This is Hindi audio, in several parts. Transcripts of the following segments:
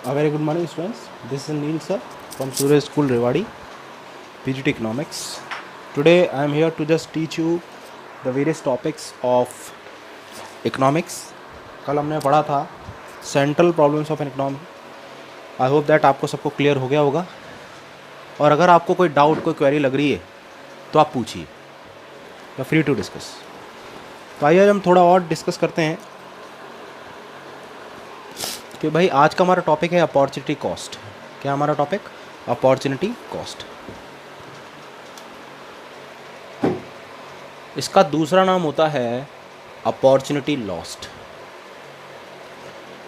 A very good morning, students. This is Neil sir from Surya School Rewadi, PGT Economics. Today I am here to just teach you the various topics of economics. कल हमने पढ़ा था central problems of an economy. I hope that आपको सबको क्लियर हो गया होगा. और अगर आपको कोई डाउट, कोई क्वेरी लग रही है तो आप पूछिए. You are free to discuss. तो आइए हम थोड़ा और डिस्कस करते हैं कि भाई आज का हमारा टॉपिक है अपॉर्चुनिटी कॉस्ट. क्या हमारा टॉपिक? Opportunity cost. इसका दूसरा नाम होता है अपॉर्चुनिटी लॉस्ट.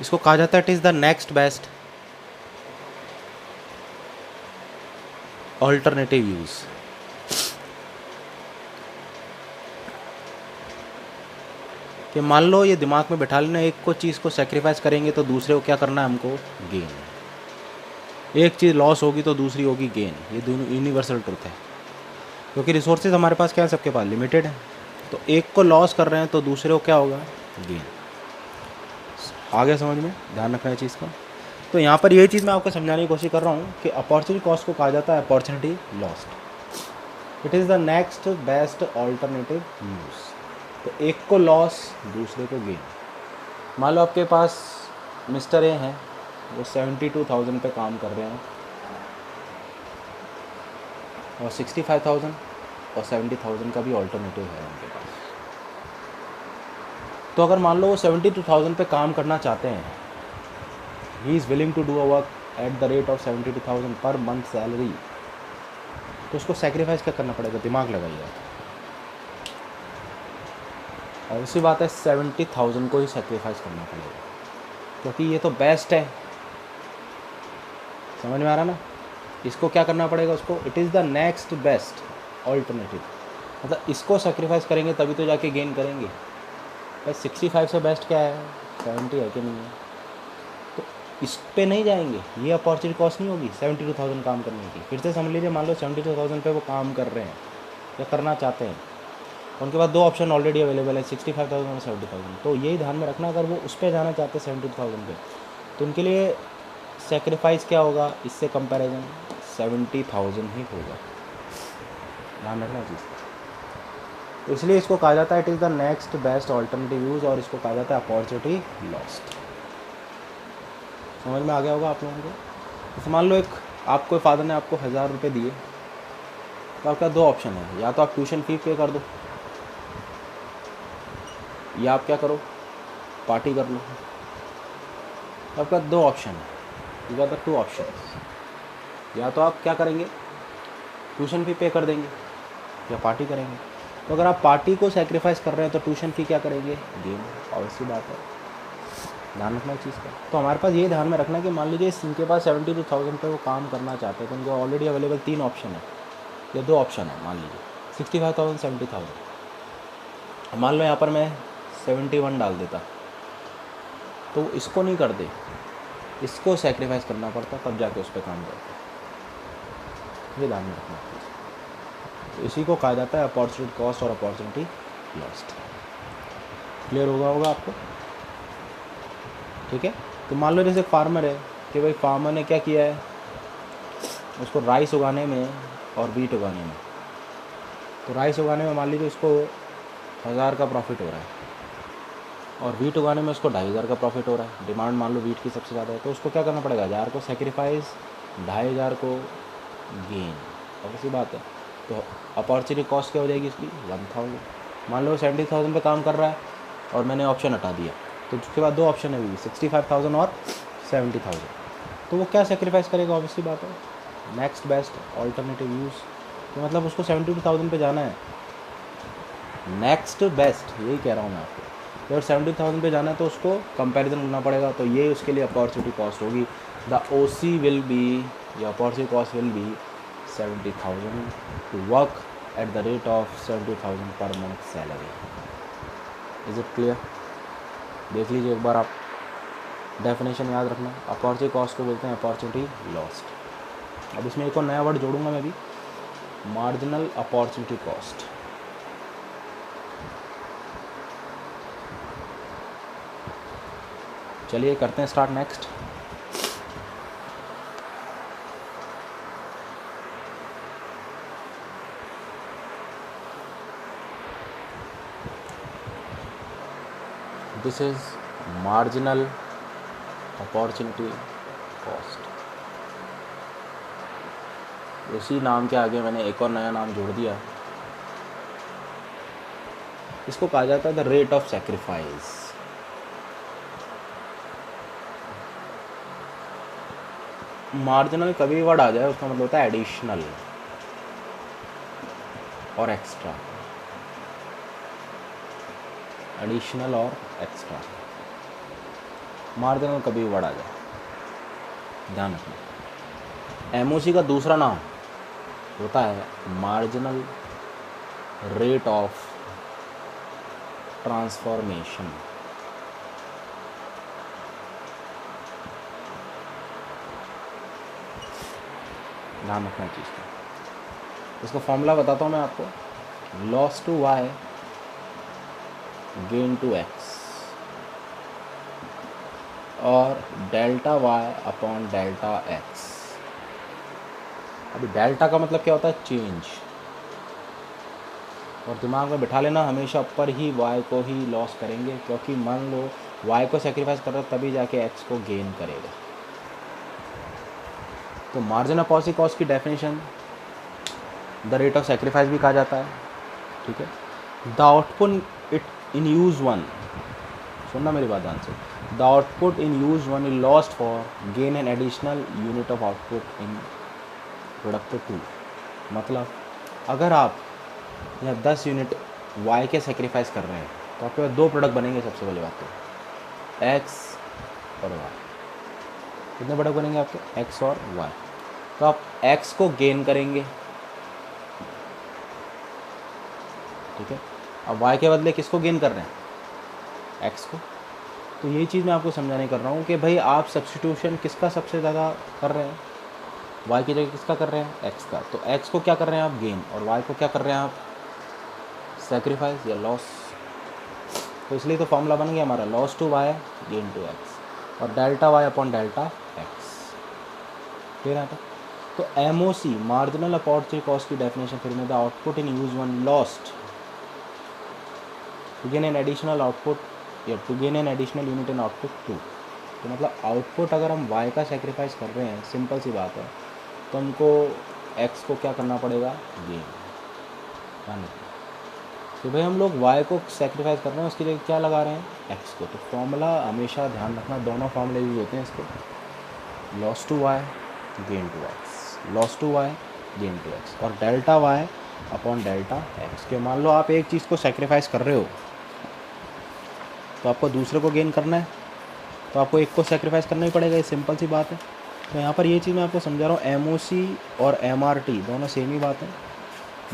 इसको कहा जाता है it is the next best alternative use. कि मान लो ये दिमाग में बैठा लेना, एक को चीज़ को सेक्रीफाइस करेंगे तो दूसरे को क्या करना है हमको? गेन. एक चीज़ लॉस होगी तो दूसरी होगी गेन. ये दोनों यूनिवर्सल ट्रुथ है, क्योंकि रिसोर्सेज हमारे पास क्या है? सबके पास लिमिटेड है. तो एक को लॉस कर रहे हैं तो दूसरे को क्या होगा? गेन. आगे समझ में ध्यान रखना है चीज़ का. तो यहाँ पर ये चीज़ मैं आपको समझाने की कोशिश कर रहा हूँ कि अपॉर्चुनिटी कॉस्ट को कहा जाता है opportunity lost. It is the next best alternative use. तो एक को लॉस, दूसरे को गेन. मान लो आपके पास मिस्टर ए हैं, वो 72,000 पे काम कर रहे हैं और 65,000 और 70,000 का भी ऑल्टरनेटिव है उनके पास. तो अगर मान लो वो 72,000 पे काम करना चाहते हैं, he is willing to do a work at the rate of 72,000 per month salary, तो उसको सेक्रीफाइस क्या करना पड़ेगा? दिमाग लगाइए. और इसी बात है 70,000 को ही सेक्रीफाइस करना पड़ेगा, क्योंकि ये तो बेस्ट है. समझ में आ रहा ना? इसको क्या करना पड़ेगा उसको? It is the next best alternative. मतलब इसको सेक्रीफाइस करेंगे तभी तो जाके गेन करेंगे. भाई 65 से बेस्ट क्या है? 70 है कि नहीं है? तो इस पे नहीं जाएंगे. ये अपॉर्चुनिटी कॉस्ट नहीं होगी 72,000 काम करने की. फिर से समझ लीजिए, मान लो 72,000 पे वो काम कर रहे हैं या करना चाहते हैं, उनके पास दो ऑप्शन ऑलरेडी अवेलेबल है, 65,000 और 70,000. तो यही ध्यान में रखना, अगर वो उस पर जाना चाहते हैं 72,000 पे, तो उनके लिए सेक्रीफाइस क्या होगा? इससे कंपैरिजन 70,000 ही होगा. ध्यान रखना चीज़. तो इसलिए इसको कहा जाता है it is the next best alternative use, और इसको कहा जाता है अपॉर्चुनिटी लॉस्ट. समझ में आ गया होगा आप लोगों को. तो मान लो एक आपको फादर ने आपको 1,000 रुपये दिए, तो आपका दो ऑप्शन है. या तो आप ट्यूशन फी पे कर दो, या आप क्या करो? पार्टी कर लो. आपका दो ऑप्शन है. You got the two options. या तो आप क्या करेंगे? ट्यूशन फी पे कर देंगे या पार्टी करेंगे. तो अगर आप पार्टी को सेक्रीफाइस कर रहे हैं तो ट्यूशन फी क्या करेंगे? गेन. ऑब्वियस सी बात है. ध्यान रखना चीज़ का. तो हमारे पास ये ध्यान में रखना कि मान लीजिए इनके पास 72,000 पे वो काम करना चाहते हैं, तो उनको ऑलरेडी अवेलेबल तीन ऑप्शन है या दो ऑप्शन है. मान लीजिए 65,000 70,000. मान लो यहाँ पर मैं 71 डाल देता, तो इसको नहीं कर दे, इसको सेक्रीफाइस करना पड़ता, तब जाके उस पर काम करता. ये ध्यान में रखना. तो इसी को कहा जाता है अपॉर्चुनिटी कॉस्ट और अपॉर्चुनिटी लॉस्ट. क्लियर होगा आपको? ठीक है. तो मान लो जैसे फार्मर है कि भाई फार्मर ने क्या किया है, उसको राइस उगाने में और वीट उगाने में, तो राइस उगाने में मान लीजिए उसको 1,000 का प्रॉफिट हो रहा है और वीट उगाने में उसको 2,500 का प्रॉफिट हो रहा है. डिमांड मान लो वीट की सबसे ज़्यादा है, तो उसको क्या करना पड़ेगा? 1,000 को सेक्रीफाइस, 2,500 को गेन. और इसी बात है. तो अपॉर्चुनिटी कॉस्ट क्या हो जाएगी इसकी? 1,000. मान लो 70,000 पे काम कर रहा है और मैंने ऑप्शन हटा दिया, तो उसके बाद दो ऑप्शन है, 65,000 और 70,000. तो वो क्या सेक्रीफाइस करेगा? ऑब्वियसली बात है नेक्स्ट बेस्ट ऑल्टरनेटिव यूज़. तो मतलब उसको 72,000 पे जाना है. नेक्स्ट बेस्ट, यही कह रहा हूँ मैं आपको. तो अगर 70,000 पे जाना है तो उसको कंपैरिजन करना पड़ेगा. तो ये उसके लिए अपॉर्चुनिटी कॉस्ट होगी. द OC विल बी, या opportunity cost will be 70,000 to work at the rate of 70,000 per month salary. Is it clear? देख लीजिए एक बार आप. डेफिनेशन याद रखना. अपॉर्चुनिटी कॉस्ट को बोलते हैं अपॉर्चुनिटी लॉस्ट. अब इसमें एक और नया वर्ड जोड़ूंगा मैं भी, मार्जिनल अपॉर्चुनिटी कॉस्ट. चलिए करते हैं start next. This is marginal opportunity cost. उसी नाम के आगे मैंने एक और नया नाम जोड़ दिया, इसको कहा जाता है the rate of sacrifice. Marginal कभी भी वर्ड आ जाए उसका मतलब होता है एडिशनल और एक्स्ट्रा, एडिशनल और एक्स्ट्रा। मार्जिनल कभी भी वर्ड आ जाए, ध्यान रखना। एमओसी का दूसरा नाम होता है मार्जिनल रेट ऑफ ट्रांसफॉर्मेशन। ध्यान रखना चीज़ का। इसका फॉर्मूला बताता हूँ मैं आपको। Loss to Y gain to X और delta Y upon delta X. अभी डेल्टा का मतलब क्या होता है? चेंज। और दिमाग में बिठा लेना, हमेशा ऊपर ही वाई को ही लॉस करेंगे, क्योंकि मान लो वाई को सेक्रीफाइस कर रहा है तभी जाके एक्स को गेन करेगा। तो मार्जिन ऑफ पॉजिटिव कॉस्ट की definition the rate of sacrifice भी कहा जाता है, ठीक है। The output it in use one, सुनना मेरी बात ध्यान से, the output in use one is lost for gain an additional unit of output in product two. मतलब अगर आप यहाँ 10 यूनिट वाई के सेक्रीफाइस कर रहे हैं तो आपके पास 2 प्रोडक्ट बनेंगे। सबसे पहली बात तो एक्स और वाई। कितने प्रोडक्ट बनेंगे आपके? एक्स और वाई। तो आप एक्स को गेन करेंगे, ठीक है। अब वाई के बदले किसको गेन कर रहे हैं? एक्स को। तो यही चीज़ मैं आपको समझाने कर रहा हूँ कि भाई आप सब्स्टिट्यूशन किसका सबसे ज़्यादा कर रहे हैं? वाई की जगह किसका कर रहे हैं? एक्स का। तो एक्स को क्या कर रहे हैं आप? गेन। और वाई को क्या कर रहे हैं आप? सेक्रीफाइस या लॉस। तो इसलिए तो फॉर्मूला बन गया हमारा loss to Y gain to X और delta Y upon delta X. Clear है? तो एमओसी मार्जिनल अपॉर्चुनिटी कॉस्ट की डेफिनेशन फिर में the output in use one lost to gain an additional output या to gain an additional unit in output to. तो मतलब आउटपुट अगर हम वाई का सेक्रीफाइस कर रहे हैं, सिंपल सी बात है, तो हमको एक्स को क्या करना पड़ेगा? गेन। तो भाई हम लोग वाई को सेक्रीफाइस कर रहे हैं, उसके लिए क्या लगा रहे हैं? एक्स को। तो फॉर्मूला हमेशा ध्यान रखना, दोनों फॉर्मूले यूज होते हैं इसके, loss to Y gain to X, loss to Y gain to X और delta Y upon delta X. के मान लो आप एक चीज़ को सेक्रीफाइस कर रहे हो तो आपको दूसरे को गेन करना है, तो आपको एक को सेक्रीफाइस करना ही पड़ेगा, ये सिंपल सी बात है। तो यहाँ पर ये चीज़ मैं आपको समझा रहा हूँ, एमओसी और एमआरटी दोनों सेम ही बात है।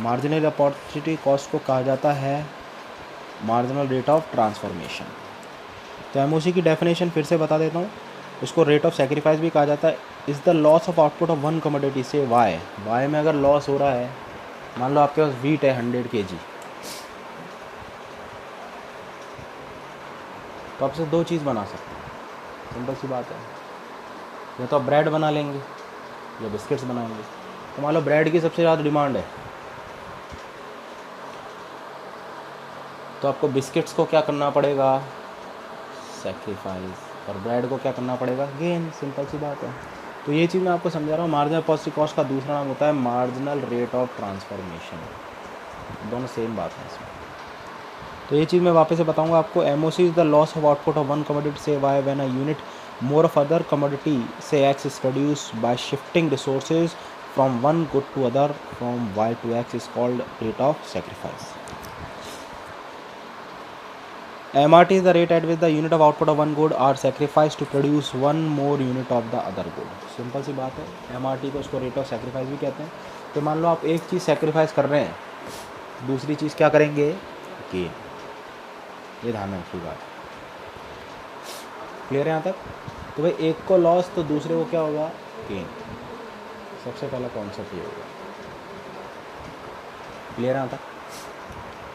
मार्जिनल अपॉर्चुनिटी कॉस्ट को कहा जाता है मार्जिनल रेट ऑफ ट्रांसफॉर्मेशन। तो एमओसी की डेफिनेशन फिर से बता देता हूँ, इसको रेट ऑफ सेक्रीफाइस भी कहा जाता है। Is the loss of output of one commodity say Y. Y में अगर लॉस हो रहा है, मान लो आपके पास वीट है 100 kg, तो आपसे 2 चीज़ बना सकते हैं, सिंपल सी बात है। या तो आप ब्रेड बना लेंगे या बिस्किट्स बनाएंगे। तो मान लो ब्रेड की सबसे ज़्यादा डिमांड है, तो आपको बिस्किट्स को क्या करना पड़ेगा? सेक्रीफाइस। और ब्रेड को क्या करना पड़ेगा? गेन। सिंपल सी बात है। तो ये चीज़ मैं आपको समझा रहा हूँ। मार्जिनल पॉजिटिव कॉस्ट का दूसरा नाम होता है मार्जिनल रेट ऑफ ट्रांसफॉर्मेशन। दोनों सेम बात है इसमें। तो ये चीज़ मैं वापस से बताऊंगा आपको। MOC is the loss of output of one commodity say Y when a unit more of other commodity say X is produced by shifting resources from one good to other from Y to X is called rate of sacrifice. MRT is the rate at which the unit of output of one good are sacrificed to produce one more unit of the other good। Simple सी बात है। MRT को उसको रेट ऑफ सेक्रीफाइस भी कहते हैं। तो मान लो आप एक चीज़ सेक्रीफाइस कर रहे हैं, दूसरी चीज़ क्या करेंगे? गेन। ये ध्यान में रखिए बात। क्लियर है यहाँ तक? तो भाई एक को लॉस तो दूसरे को क्या होगा? गेन। सबसे पहला कॉन्सेप्ट ये होगा। क्लियर है यहाँ तक?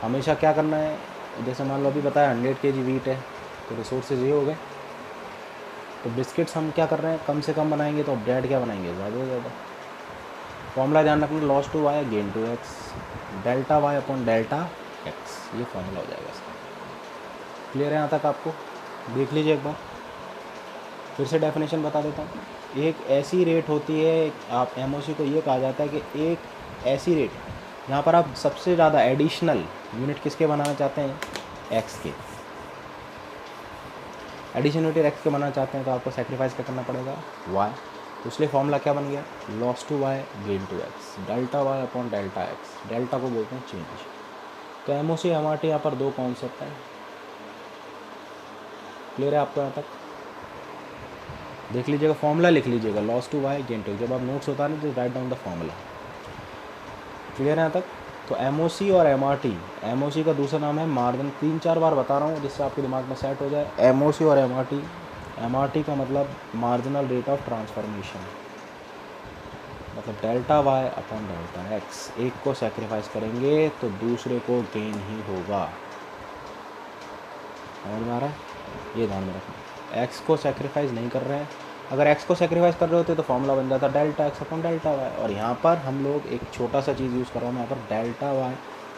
हमेशा क्या करना है, जैसे मान लो अभी बताया 100 kg वीट है, तो रिसोर्सेज ये हो गए, तो बिस्किट्स हम क्या कर रहे हैं, कम से कम बनाएंगे, तो ब्रेड क्या बनाएंगे, ज़्यादा से ज़्यादा। फॉर्मूला ध्यान रखना, loss to Y gain to X, delta Y upon delta X, ये फॉर्मूला हो जाएगा इसका। क्लियर है यहाँ तक आपको? देख लीजिए एक बार, फिर से डेफिनेशन बता देता हूँ। एक ऐसी रेट होती है, आप एमओसी को ये कहा जाता है कि एक ऐसी रेट जहाँ पर आप सबसे ज़्यादा एडिशनल यूनिट किसके बनाना चाहते हैं, एक्स के। एडिशनल यूनिट एक्स के बनाना चाहते हैं तो आपको सेक्रीफाइस क्या करना पड़ेगा, वाई। तो इसलिए फॉर्मूला क्या बन गया, loss to Y gain to X, delta Y upon delta X. Delta को बोलते हैं चेंज। तो एमओसी एमआरटी यहाँ पर दो कॉन्सेप्ट हैं। क्लियर है आपको यहाँ तक? देख लीजिएगा, फॉर्मूला लिख लीजिएगा, loss to Y gain to. जब आप नोट्स उतारें तो write down the formula. Clear है यहाँ तक? तो एमओसी और एमआरटी, एमओसी का दूसरा नाम है मार्जिन, 3-4 बार बता रहा हूँ जिससे आपके दिमाग में सेट हो जाए। एमओसी और एमआरटी, एमआरटी का मतलब मार्जिनल रेट ऑफ ट्रांसफॉर्मेशन, मतलब delta Y upon delta X. एक को सेक्रीफाइस करेंगे तो दूसरे को गेन ही होगा। समझ में आ रहा है? ये ध्यान में रखना, एक्स को सेक्रीफाइस नहीं कर रहे हैं। अगर एक्स को सेक्रीफाइस कर रहे होते तो फॉर्मूला बन जाता delta X upon delta Y, और यहाँ पर हम लोग एक छोटा सा चीज़ यूज़ कर रहा हूँ यहाँ पर, delta Y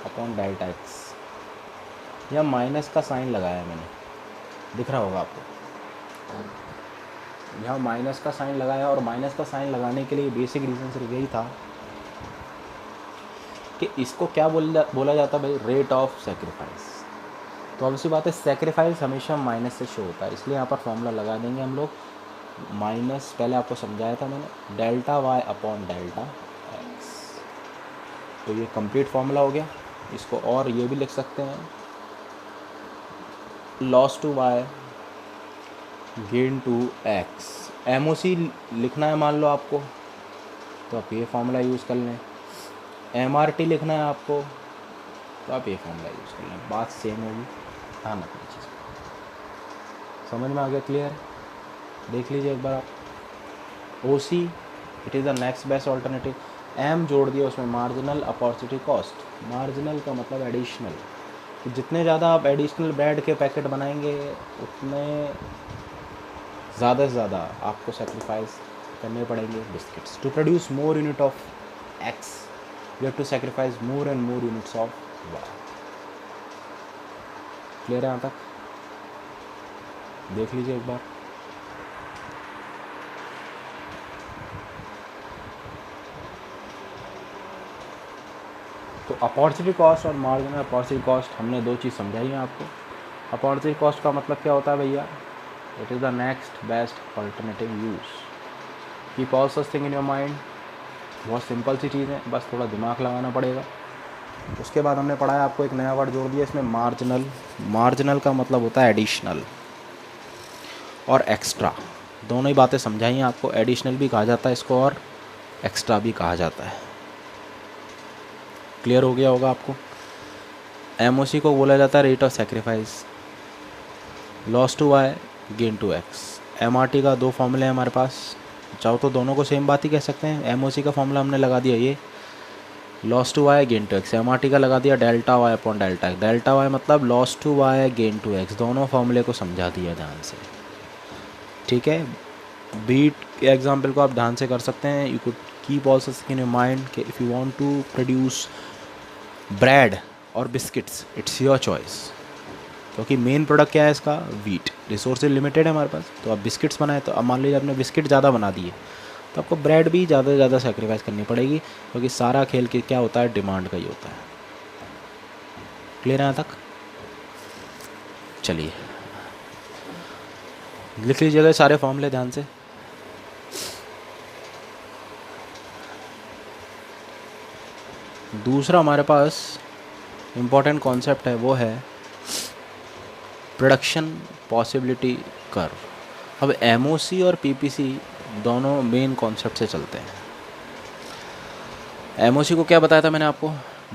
upon delta X. यहाँ माइनस का साइन लगाया है मैंने, दिख रहा होगा आपको, यहाँ माइनस का साइन लगाया। और माइनस का साइन लगाने के लिए बेसिक रीज़न सिर्फ यही था कि इसको क्या बोला जाता है भाई, रेट ऑफ सेक्रीफाइस। तो ऑब्वियसली बात है, सेक्रीफाइस हमेशा माइनस से शो होता है, इसलिए यहाँ पर फॉर्मूला लगा देंगे हम लोग माइनस, पहले आपको समझाया था मैंने, delta Y upon delta X. तो ये कंप्लीट फॉर्मूला हो गया। इसको और ये भी लिख सकते हैं, loss to Y gain to X. MOC लिखना है मान लो आपको, तो आप ये फॉर्मूला यूज़ कर लें। एमआरटी लिखना है आपको तो आप ये फॉर्मूला यूज़ कर लें, बात सेम होगी। ध्यान रखना चीज़, समझ में आ गया? क्लियर? देख लीजिए एक बार आप। O C, it is the next best alternative. M जोड़ दिया उसमें, मार्जिनल अपॉर्चुनिटी कॉस्ट। मार्जिनल का मतलब एडिशनल, तो जितने ज़्यादा आप एडिशनल ब्रेड के पैकेट बनाएंगे उतने ज़्यादा से ज़्यादा आपको सेक्रीफाइस करने पड़ेंगे biscuits. To produce more unit of X you have to sacrifice more and more units of Y. Clear है यहाँ तक? देख लीजिए एक बार। तो अपॉर्चुनिटी कॉस्ट और मार्जिनल अपॉर्चुनिटी कॉस्ट हमने दो चीज़ समझाई है आपको। अपॉर्चुनिटी कॉस्ट का मतलब क्या होता है भैया, it is the next best alternative use. Keep all such thing in your mind. बहुत सिंपल सी चीज़ है, बस थोड़ा दिमाग लगाना पड़ेगा। उसके बाद हमने पढ़ा है, आपको एक नया वर्ड जोड़ दिया इसमें, मार्जिनल। मार्जिनल का मतलब होता है एडिशनल और एक्स्ट्रा, दोनों ही बातें समझाई हैं आपको। एडिशनल भी कहा जाता है इसको और एक्स्ट्रा भी कहा जाता है। क्लियर हो गया होगा आपको? एमओसी को बोला जाता है rate of sacrifice, loss to Y gain to X. MRT का दो फॉर्मूले हैं हमारे पास, चाहो तो दोनों को सेम बात ही कह सकते हैं। एमओसी का फॉर्मूला हमने लगा दिया ये, loss to Y gain to X. MRT का लगा दिया delta Y upon delta X. Delta Y मतलब loss to Y gain to X. दोनों फॉर्मूले को समझा दिया ध्यान से, ठीक है? बीट के एग्जाम्पल को आप ध्यान से कर सकते हैं। You could keep also in your mind कि if you want to produce bread और बिस्किट्स, इट्स योर चॉइस, क्योंकि मेन प्रोडक्ट क्या है इसका, वीट। रिसोर्सेज लिमिटेड है हमारे पास, तो आप बिस्किट्स बनाए, तो अब मान लीजिए आपने बिस्किट ज़्यादा बना दिए तो आपको ब्रेड भी ज़्यादा से ज़्यादा सेक्रीफाइस करनी पड़ेगी, क्योंकि सारा खेल के क्या होता है, डिमांड का ही होता है। क्लियर है यहाँ तक? चलिए लिख लीजिएगा सारे फॉर्मूले ध्यान से। दूसरा हमारे पास इम्पॉर्टेंट कॉन्सेप्ट है, वो है प्रोडक्शन पॉसिबिलिटी कर्व। अब एमओसी और पीपीसी दोनों मेन कॉन्सेप्ट से चलते हैं। एमओसी को क्या बताया था मैंने आपको,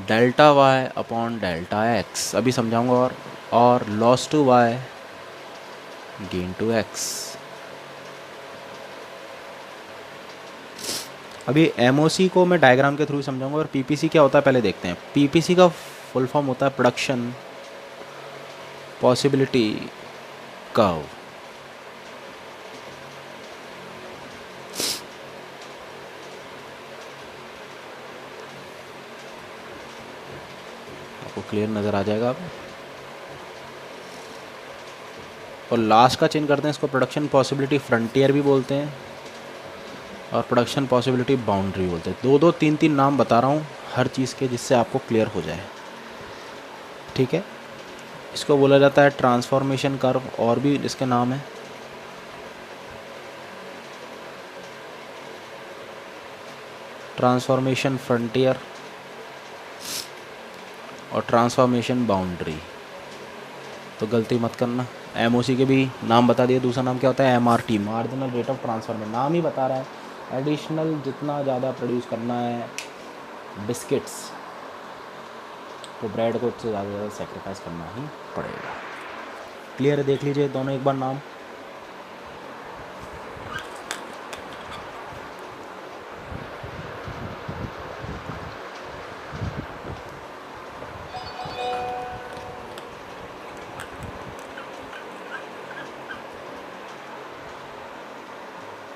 delta Y upon delta X, अभी समझाऊंगा। और loss to Y gain to X. अभी एमओसी को मैं डायग्राम के थ्रू समझाऊंगा, और पीपीसी क्या होता है पहले देखते हैं। पीपीसी का फुल फॉर्म होता है प्रोडक्शन पॉसिबिलिटी कर्व। आपको क्लियर नज़र आ जाएगा। और लास्ट का चेंज करते हैं, इसको प्रोडक्शन पॉसिबिलिटी फ्रंटियर भी बोलते हैं और प्रोडक्शन पॉसिबिलिटी बाउंड्री बोलते हैं। दो दो तीन तीन नाम बता रहा हूँ हर चीज़ के, जिससे आपको क्लियर हो जाए, ठीक है। इसको बोला जाता है ट्रांसफॉर्मेशन कर्व, और भी इसके नाम हैं। ट्रांसफॉर्मेशन फ्रंटियर और ट्रांसफॉर्मेशन बाउंड्री। तो गलती मत करना, एमओसी के भी नाम बता दिए। दूसरा नाम क्या होता है? MRT, marginal rate of transfer में नाम ही बता रहा है, एडिशनल जितना ज़्यादा प्रोड्यूस करना है बिस्किट्स, तो ब्रेड को उससे ज़्यादा ज़्यादा सेक्रीफाइस करना ही पड़ेगा। क्लियर है? देख लीजिए दोनों एक बार नाम।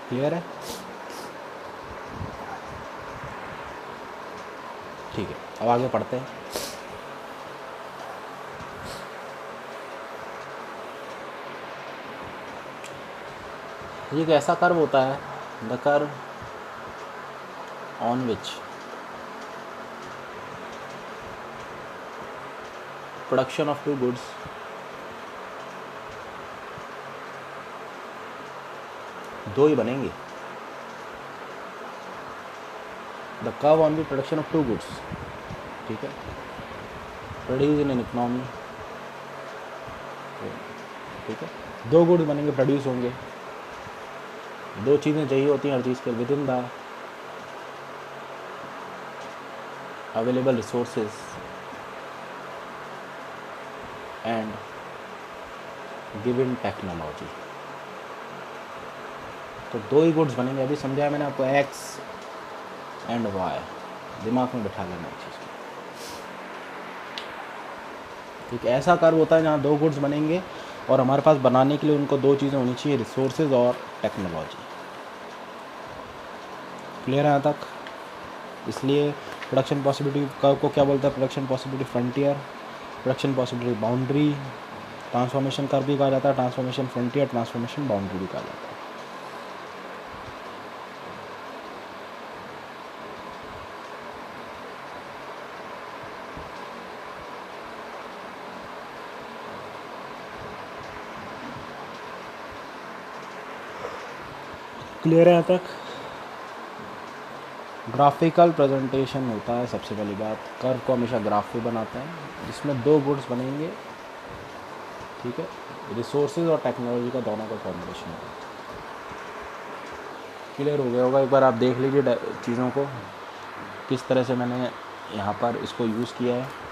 क्लियर है? ठीक है, अब आगे पढ़ते हैं। ये एक ऐसा कर्व होता है, the curve on which production of two goods दो ही बनेंगे। The curve on the production of two goods, ठीक है, प्रोड्यूस इन एन इकोनॉमी, ठीक है। दो गुड्स बनेंगे, प्रोड्यूस होंगे, दो चीज़ें चाहिए होती हैं हर चीज़ के, with in the available resources and given technology. तो दो ही गुड्स बनेंगे, अभी समझाया मैंने आपको, एक्स एंड वाई, दिमाग में बैठा लेना इस चीज़ को। ठीक, ऐसा कर्व होता है जहाँ दो गुड्स बनेंगे और हमारे पास बनाने के लिए उनको दो चीज़ें होनी चाहिए, रिसोर्सेज और टेक्नोलॉजी। क्लियर है यहाँ तक? इसलिए प्रोडक्शन पॉसिबिलिटी कर्व को क्या बोलता है? Production possibility frontier, production possibility boundary, transformation curve भी कहा जाता है, ट्रांसफॉर्मेशन फ्रंटियर, ट्रांसफॉर्मेशन बाउंड्री भी कहा जाता है। क्लियर है यहाँ तक? ग्राफिकल प्रेजेंटेशन होता है सबसे पहली बात, कर्व को हमेशा ग्राफ पे बनाते हैं जिसमें दो गुड्स बनेंगे, ठीक है, रिसोर्सेज और टेक्नोलॉजी का दोनों का कॉम्बिनेशन होगा। क्लियर हो गया होगा? एक बार आप देख लीजिए चीज़ों को किस तरह से मैंने यहाँ पर इसको यूज़ किया है।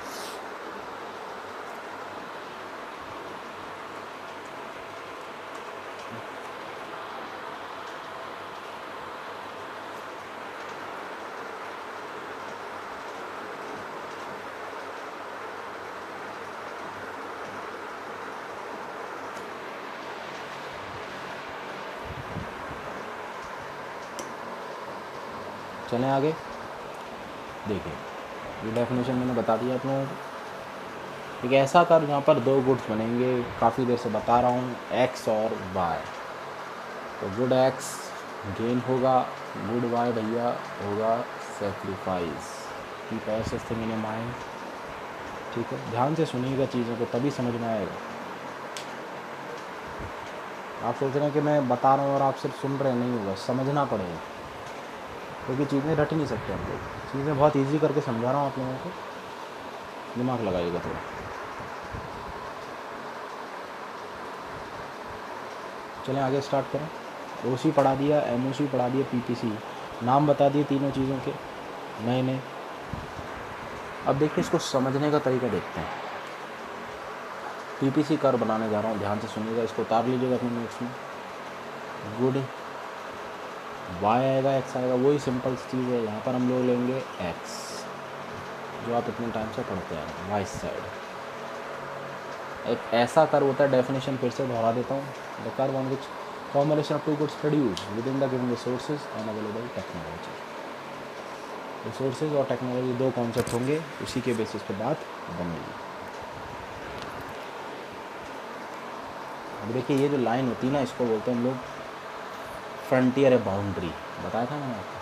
चलें आगे, देखिए ये डेफिनेशन मैंने बता दिया आप लोगों को। एक ऐसा कर्व जहाँ पर दो गुड्स बनेंगे, काफ़ी देर से बता रहा हूँ, एक्स और वाई। तो गुड एक्स गेन होगा, गुड वाई भैया होगा sacrifice. Keep S thing in mind, ठीक है। ध्यान से सुनिएगा चीज़ों को, तभी समझ में आएगा। आप सोच रहे हैं कि मैं बता रहा हूँ और आप सिर्फ सुन रहे नहीं होगा, समझना पड़ेगा, क्योंकि चीज़ें रट नहीं सकते हम लोग। चीज़ें बहुत इजी करके समझा रहा हूँ आप लोगों को, दिमाग लगाइएगा थोड़ा। चलें आगे स्टार्ट करें। ओसी पढ़ा दिया, एमओसी पढ़ा दिया, पीपीसी नाम बता दिए तीनों चीज़ों के नए नए। अब देखिए इसको समझने का तरीका देखते हैं। पीपीसी कर्व बनाने जा रहा हूँ, ध्यान से सुनिएगा, इसको उतार लीजिएगा अपने नोट्स में। गुड वाई आएगा, एक्स आएगा, वही सिंपल चीज़ है। यहाँ पर हम लोग लेंगे एक्स, जो आप इतने टाइम से पढ़ते आ रहे हैं, वाई साइड। एक ऐसा कर्व होता है, डेफिनेशन फिर से दोहरा देता हूँ, the curve on which combination of two goods produce with in the given resources and available technology. Resources और टेक्नोलॉजी दो कॉन्सेप्ट होंगे, उसी के बेसिस पे बात बनेगी। अब देखिए ये जो लाइन होती है ना, इसको बोलते हैं हम लोग फ्रंटियर है, बाउंड्री बताया था मैंने आपको।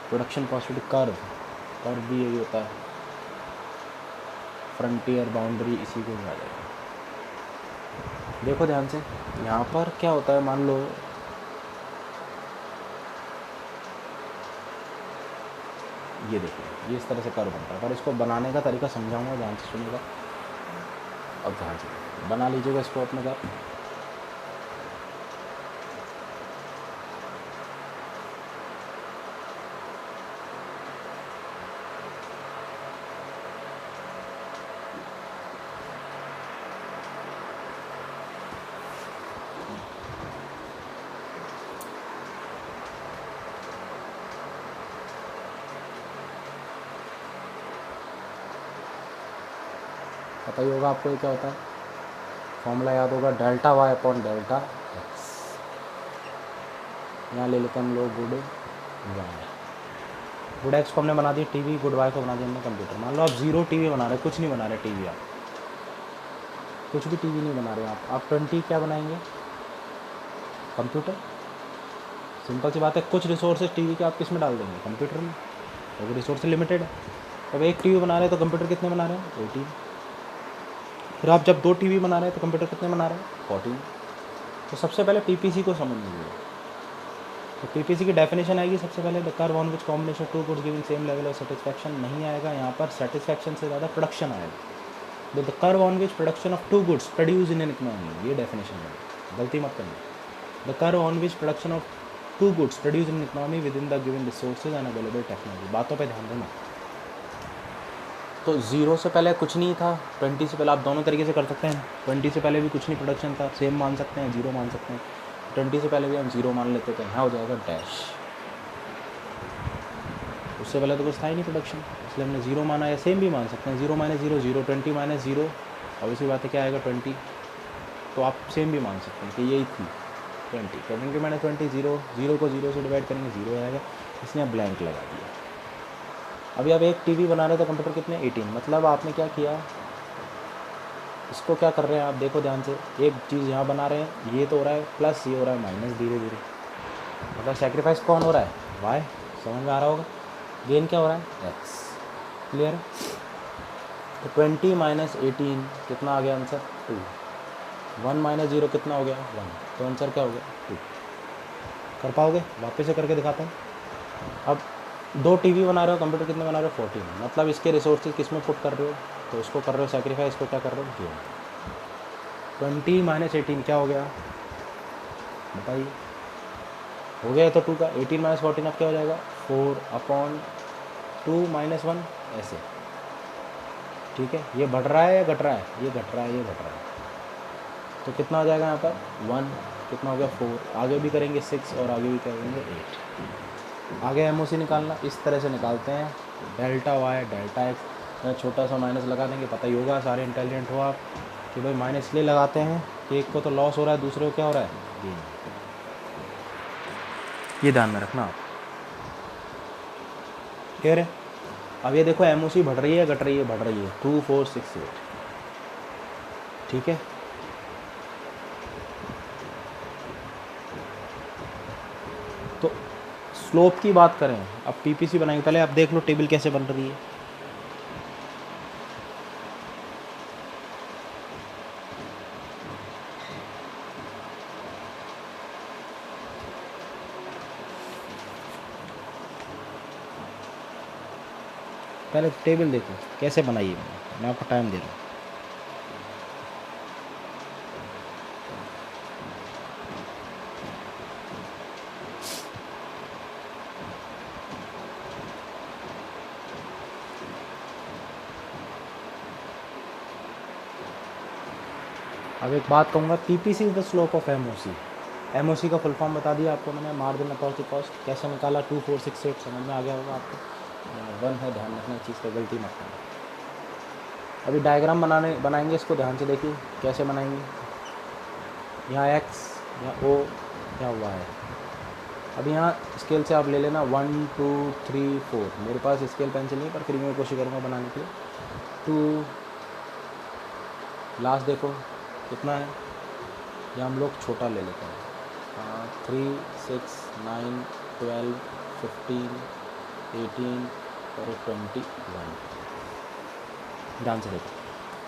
प्रोडक्शन कॉस्ट कर्व भी यही होता है, फ्रंटियर बाउंड्री इसी को कहा जाएगा। देखो ध्यान से, यहाँ पर क्या होता है, मान लो ये देखिए ये इस तरह से कर्व बनता है, पर इसको बनाने का तरीका समझाऊंगा, ध्यान से सुनिएगा। अब ध्यान से बना लीजिएगा इसको अपने का। पता ही होगा आपको ये क्या होता है, फॉर्मूला याद होगा, delta Y upon delta X. यहाँ ले लेते हैं हम लोग गुड वाई, गुड एक्स को हमने बना दिया टीवी, गुड वाई को बना दिया हमने कंप्यूटर। मान लो आप 0 टीवी बना रहे, कुछ नहीं बना रहे टीवी, आप कुछ भी टीवी नहीं बना रहे आप 20 क्या बनाएंगे, कंप्यूटर। सिंपल सी बात है, कुछ रिसोर्सेज टीवी के आप किस में डाल देंगे, कंप्यूटर में, क्योंकि रिसोर्स लिमिटेड है। अब एक टीवी बना रहे हैं तो कंप्यूटर कितने बना रहे हैं, 18। फिर आप जब 2 टीवी बना रहे हैं तो कंप्यूटर कितने बना रहे हैं, 14। तो सबसे पहले पीपीसी को समझ लीजिए। तो पीपीसी की डेफिनेशन आएगी सबसे पहले, the curve on which combination two goods giving same level of satisfaction. नहीं आएगा यहाँ पर, सेटिस्फैक्शन से ज़्यादा प्रोडक्शन आएगा। The curve on which production of 2 goods produce in an economy, ये डेफिनेशन है, गलती मत करना। The curve on which production of 2 goods produce in economy with in the given resources and available technology. बातों पर ध्यान देना। तो 0 से पहले कुछ नहीं था, 20 से पहले आप दोनों तरीके से कर सकते हैं। 20 से पहले भी कुछ नहीं प्रोडक्शन था, सेम मान सकते हैं, 0 मान सकते हैं। 20 से पहले भी हम 0 मान लेते थे, यहाँ हो जाएगा डैश। उससे पहले तो कुछ था ही नहीं प्रोडक्शन, इसलिए हमने 0 माना, या सेम भी मान सकते हैं, 0 माइनस 0 0, 20 माइनस 0, और इसी बात है क्या आएगा 20। तो आप सेम भी मान सकते हैं कि यही थी 20, 20 माइनस 20 0, 0 को 0 से डिवाइड करेंगे 0 आएगा, इसने आप ब्लैंक लगा दिया। अभी आप एक टीवी बना रहे थे, कंप्यूटर कितने, 18। मतलब आपने क्या किया, इसको क्या कर रहे हैं आप, देखो ध्यान से, एक चीज़ यहाँ बना रहे हैं, ये तो हो रहा है प्लस, ये हो रहा है माइनस, धीरे धीरे। मतलब सेक्रीफाइस कौन हो रहा है, वाई, समझ में आ रहा होगा। गेन क्या हो रहा है, एक्स। क्लियर है। तो 20 माइनस 18 कितना आ गया आंसर, 2। 1 माइनस 0 कितना हो गया, 1। तो आंसर क्या हो गया, 2। कर पाओगे, वापस से करके दिखाता हूँ। अब 2 टीवी बना रहे हो, कंप्यूटर कितने बना रहे हो, 14। मतलब इसके रिसोर्सेज किस में पुट कर रहे हो, तो उसको कर रहे हो सेक्रीफाइस, को क्या कर रहे हो, गेन। 20 माइनस 18 क्या हो गया, बताइए, हो गया तो 2 का। 18 माइनस 14 अब क्या हो जाएगा, 4 अपॉन 2 माइनस 1, ऐसे। ठीक है, ये बढ़ रहा है या घट रहा है, ये घट रहा है, ये घट रहा है। तो कितना हो जाएगा यहाँ पर 1, कितना हो गया 4, आगे भी करेंगे 6, और आगे भी करेंगे 8। आगे एमओसी निकालना इस तरह से निकालते हैं, डेल्टा वाई डेल्टा एक्स, छोटा सा माइनस लगा देंगे। पता ही होगा, सारे इंटेलिजेंट हो आप, कि भाई माइनस इसलिए लगाते हैं कि एक को तो लॉस हो रहा है, दूसरे को क्या हो रहा है, गेन। ये ध्यान में रखना आप। क्लियर है। अब ये देखो एमओसी बढ़ रही है, घट रही है, बढ़ रही है, 2 4 6 8। ठीक है, तो स्लोप की बात करें, अब पीपीसी बनाएंगे, पहले आप देख लो टेबल कैसे बन रही है। पहले टेबल देखो कैसे बनाई है, मैं आपको टाइम दे रहा हूँ। अब एक बात कहूँगा, PPC is the slope of MOC. MOC का फुल फॉर्म बता दिया आपको मैंने, मार्जिन ऑफ कॉस्ट। कैसे निकाला, 2 4 6 8, समझ में आ गया होगा आपको। 1 है, ध्यान रखना चीज़ का, गलती मत करना। अभी डायग्राम बनाएंगे, इसको ध्यान से देखिए कैसे बनाएंगे। यहाँ एक्स, यहाँ ओ, यहाँ वाई। अब यहाँ स्केल से आप ले लेना 1 2 3 4। मेरे पास स्केल पेंसिल नहीं, पर फिर मैं कोशिश करूँगा बनाने के लिए। 2 लास्ट देखो कितना है, या हम लोग छोटा ले लेते हैं। 3 6 9 12 15 18 और 21। ध्यान से देखो।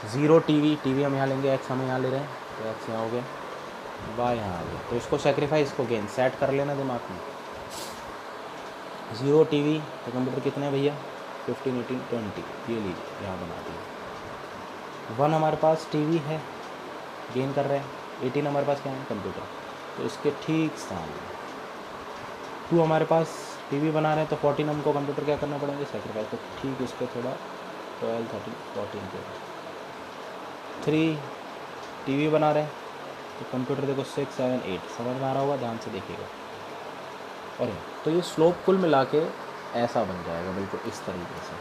0 टीवी हम यहाँ लेंगे, एक्स हम यहाँ ले रहे हैं, तो एक्स यहाँ हो गया, वाई यहाँ आ गया। तो इसको सेक्रीफाइस को गेन सेट कर लेना दिमाग में। 0 टीवी तो कंप्यूटर कितने हैं भैया, 15 18 20, ये लीजिए यहाँ बना दिए। 1 हमारे पास टीवी है, गेन कर रहे हैं। 18 हमारे पास क्या है, कंप्यूटर, तो इसके ठीक सामने। 2 हमारे पास टीवी बना रहे हैं, तो 14 हमको कंप्यूटर क्या करना पड़ेंगे, सेक्रीफाइस, तो ठीक इसके थोड़ा 12 13 14 के। 3 टीवी बना रहे हैं, तो कंप्यूटर देखो 6 7 8, समझ में आ रहा होगा, ध्यान से देखिएगा। और तो ये स्लोप कुल मिला के ऐसा बन जाएगा, बिल्कुल इस तरीके से।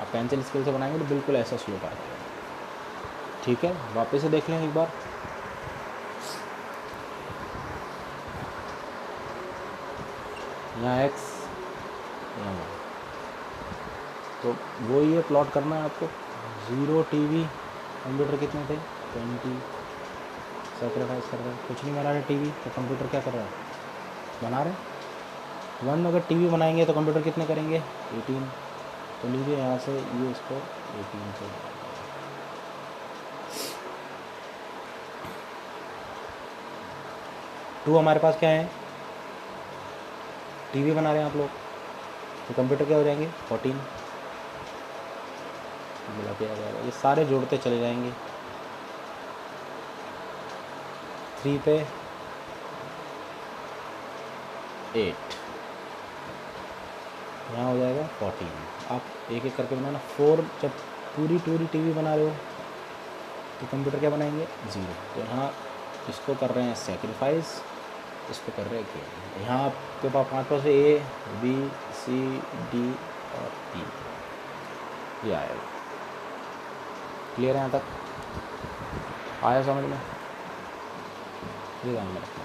आप पेंसिल स्केल से बनाएंगे तो बिल्कुल ऐसा स्लोप आ जाएगा। ठीक है, वापस से देख लें एक बार। यहाँ एक्स, यहाँ y, तो वो ये प्लॉट करना है आपको। 0 टीवी कंप्यूटर कितने थे, 20, सेक्रीफाइस कर रहे हैं, कुछ नहीं बना रहे टीवी, तो कंप्यूटर क्या कर रहा है, बना रहे। 1 अगर टीवी बनाएंगे तो कंप्यूटर कितने करेंगे, 18, तो लीजिए यहाँ से ये इसको 18 से। 2 हमारे पास क्या है, टीवी बना रहे हैं आप लोग, तो कंप्यूटर क्या हो जाएंगे, 14 मिला के आ जाएगा। ये सारे जोड़ते चले जाएंगे। 3 पे 8, यहाँ हो जाएगा 14। आप एक एक करके बनाना। 4 जब पूरी टीवी बना रहे हो तो कंप्यूटर क्या बनाएंगे, 0, तो यहाँ इसको कर रहे हैं सेक्रीफाइस, इसको कर रहे हैं गेन। यहाँ आपके पास 5 से A B C D और E, ये आएगा। क्लियर है यहाँ तक, आया समझ में, ये ध्यान में रखना।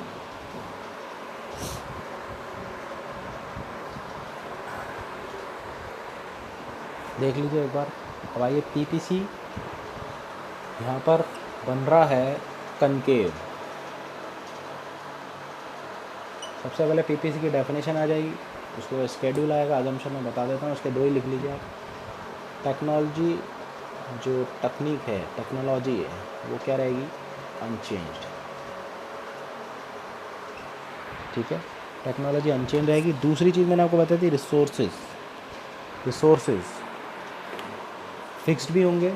देख लीजिए एक बार। अब आइए PPC, यहाँ पर बन रहा है कनकेव। सबसे पहले PPC की डेफिनेशन आ जाएगी, उसको स्केड्यूल आएगा, अजम्पशन में बता देता हूँ, उसके 2 ही लिख लीजिए आप। टेक्नोलॉजी, जो तकनीक है, टेक्नोलॉजी है, वो क्या रहेगी, अनचेंज्ड। ठीक है, टेक्नोलॉजी अनचेंज रहेगी। दूसरी चीज़ मैंने आपको बताई थी, रिसोर्सेज फिक्स्ड भी होंगे।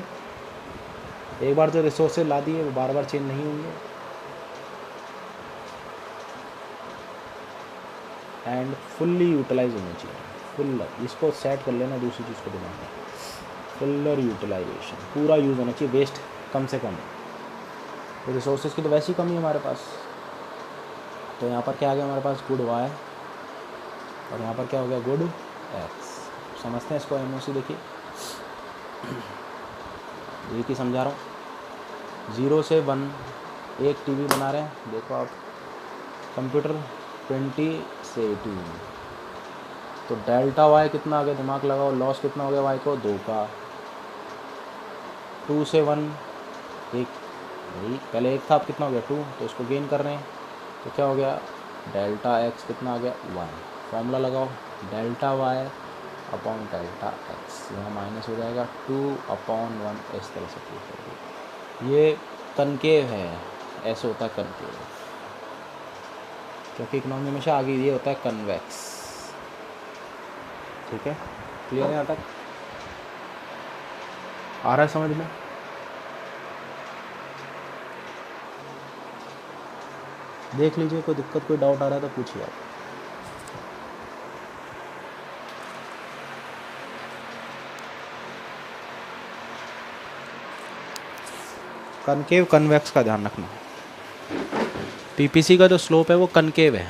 एक बार जो रिसोर्सेज ला दिए वो बार बार चेंज नहीं होंगे। एंड फुल्ली यूटिलाइज होना चाहिए, फुल, इसको सेट कर लेना। दूसरी चीज़ को दिमाग में, फुलर यूटिलाइजेशन, पूरा यूज़ होना चाहिए, वेस्ट कम से कम। तो रिसोर्सेज की तो वैसी कमी है हमारे पास, तो यहाँ पर क्या आ गया हमारे पास, गुड वाई, और यहाँ पर क्या हो गया, गुड एक्स। समझते हैं इसको, MOC देखिए, एक ही समझा रहा हूँ। 0 से 1 एक टीवी बना रहे हैं, देखो आप, कंप्यूटर 20 से 18, तो डेल्टा वाई कितना आ गया, दिमाग लगाओ, लॉस कितना हो गया वाई को, 2 का। 2 से 1 एक, वही पहले 1 था, अब कितना हो गया, 2, तो इसको गेन कर रहे हैं, तो क्या हो गया, डेल्टा एक्स कितना आ गया, 1। फॉर्मूला लगाओ, delta Y upon delta X, यहाँ माइनस हो जाएगा 2/1, इस तरह से प्रूव करोगे। ये कनकेव है, ऐसे होता है कनकेव, क्योंकि इकोनॉमी हमेशा आगे ये होता है कन्वेक्स। ठीक है, क्लियर है यहाँ तक, आ रहा है समझ में। देख लीजिए, कोई दिक्कत, कोई डाउट आ रहा है तो पूछिए आप। कनकेव कन्वेक्स का ध्यान रखना। PPC का जो स्लोप है वो कनकेव है,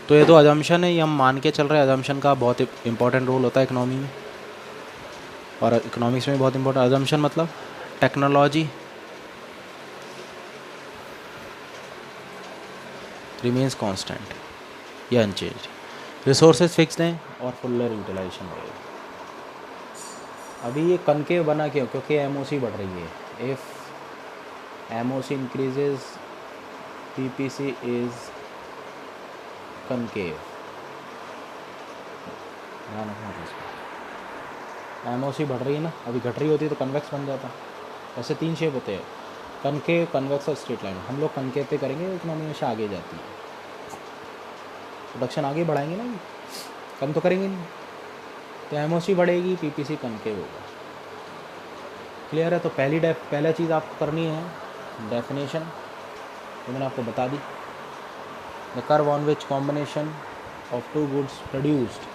तो ये तो अजम्पशन है, ये हम मान के चल रहे हैं। अजम्पशन का बहुत इंपॉर्टेंट रोल होता है इकोनॉमी में, और इकोनॉमिक्स में बहुत इंपॉर्टेंट। अजम्पशन मतलब टेक्नोलॉजी रिमेन्स कांस्टेंट, या अनचेंज, रिसोर्सेज फिक्स्ड हैं और फुलर यूटिलाइजेशन रहेगा। अभी ये कनकेव बना क्यों? क्योंकि एमओसी बढ़ रही है। If MOC increases PPC is concave. ध्यान रखना इसमें, एमओसी बढ़ रही है ना, अभी घट रही होती तो कन्वेक्स बन जाता। ऐसे 3 शेप होते हैं, कनकेव, कन्वेक्स और स्ट्रेट लाइन। हम लोग कनकेव पे करेंगे, इकोनॉमी हमेशा आगे जाती है। प्रोडक्शन आगे बढ़ाएंगे ना, कम तो करेंगे नहीं, तो एमओसी बढ़ेगी, पीपीसी कनकेव होगा। क्लियर है? तो पहला चीज़ आपको करनी है डेफिनेशन, तो मैंने आपको बता दी। The curve on which combination of 2 goods produced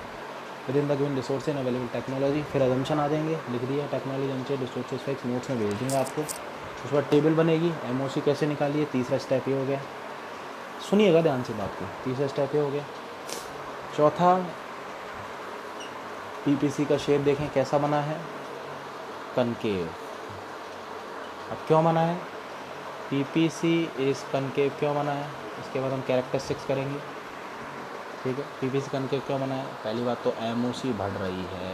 with in the given resource in available technology. फिर अजम्पशन आ जाएंगे, लिख दिया technology unchanged resources fixed, notes में भेज दूँगा आपको। उसके बाद टेबल बनेगी, एमओसी कैसे निकालिए, तीसरा स्टेप ये हो गया। सुनिएगा ध्यान से बात को, तीसरा स्टेप ये हो गया। चौथा, पीपीसी का शेप देखें कैसा बना है, कनकेव। अब क्यों बना है पीपीसी इस कनकेव, क्यों बना है? इसके बाद हम कैरेक्टरिस्टिक्स करेंगे, ठीक है। पीपीसी कनकेव क्यों बना है? पहली बात तो एमओसी बढ़ रही है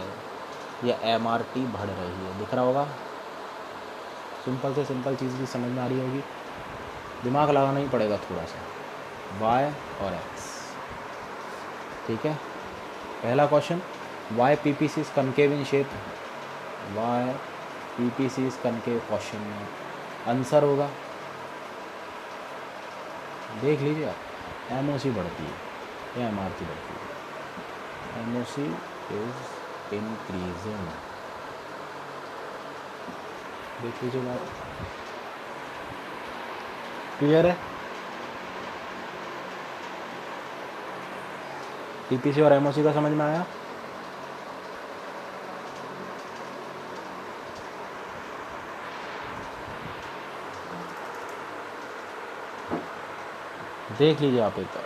या एमआरटी बढ़ रही है, दिख रहा होगा। सिंपल से सिंपल चीज़ भी समझ में आ रही होगी, दिमाग लगाना ही पड़ेगा थोड़ा सा। वाई और एक्स, ठीक है। पहला question, why PPC is concave in shape, why PPC is concave. Question में आंसर होगा, देख लीजिए आप, एमओसी बढ़ती है या एमआरटी बढ़ती है। एमओसी इज इंक्रीजिंग, देख लीजिए बात, क्लियर है? पीपीसी और एमओसी का समझ में आया? देख लीजिए आप एक बार।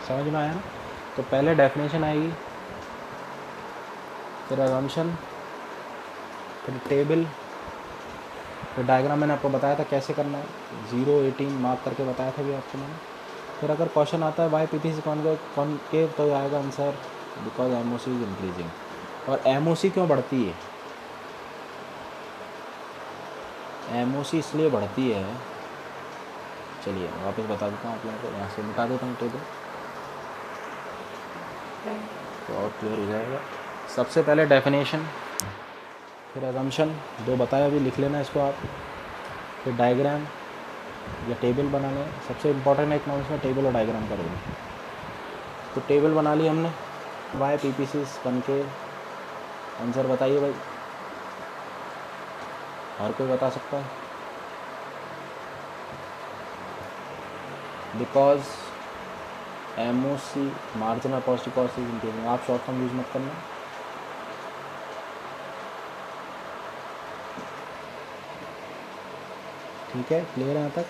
समझ में आया ना? तो पहले डेफिनेशन आएगी, फिर असम्पशन, फिर टेबल, फिर डायग्राम मैंने आपको बताया था कैसे करना है, 0 18 मार्क करके बताया था भी आपको मैंने। फिर अगर क्वेश्चन आता है वाई पीपीसी कॉनकेव, तो आएगा answer because MOC is increasing. और एमओसी क्यों बढ़ती है? एमओसी इसलिए बढ़ती है, चलिए वापस बता देता हूँ आप लोगों को, यहाँ से मिटा देता हूँ टेबल तो और क्लियर हो जाएगा। सबसे पहले डेफिनेशन, फिर असम्पशन, 2 बताया भी, लिख लेना इसको आप। फिर डायग्राम या टेबल बना लें, सबसे इम्पोर्टेंट है इकोनॉमिक्स में टेबल और डायग्राम का रोल। तो टेबल बना ली हमने, वाई पीपीसी कनकेव। आंसर बताइए भाई, हर कोई बता सकता है। Because MOC marginal positive cost is increasing. आप शॉर्ट फॉर्म यूज मत करना, ठीक है? क्लियर है यहाँ तक?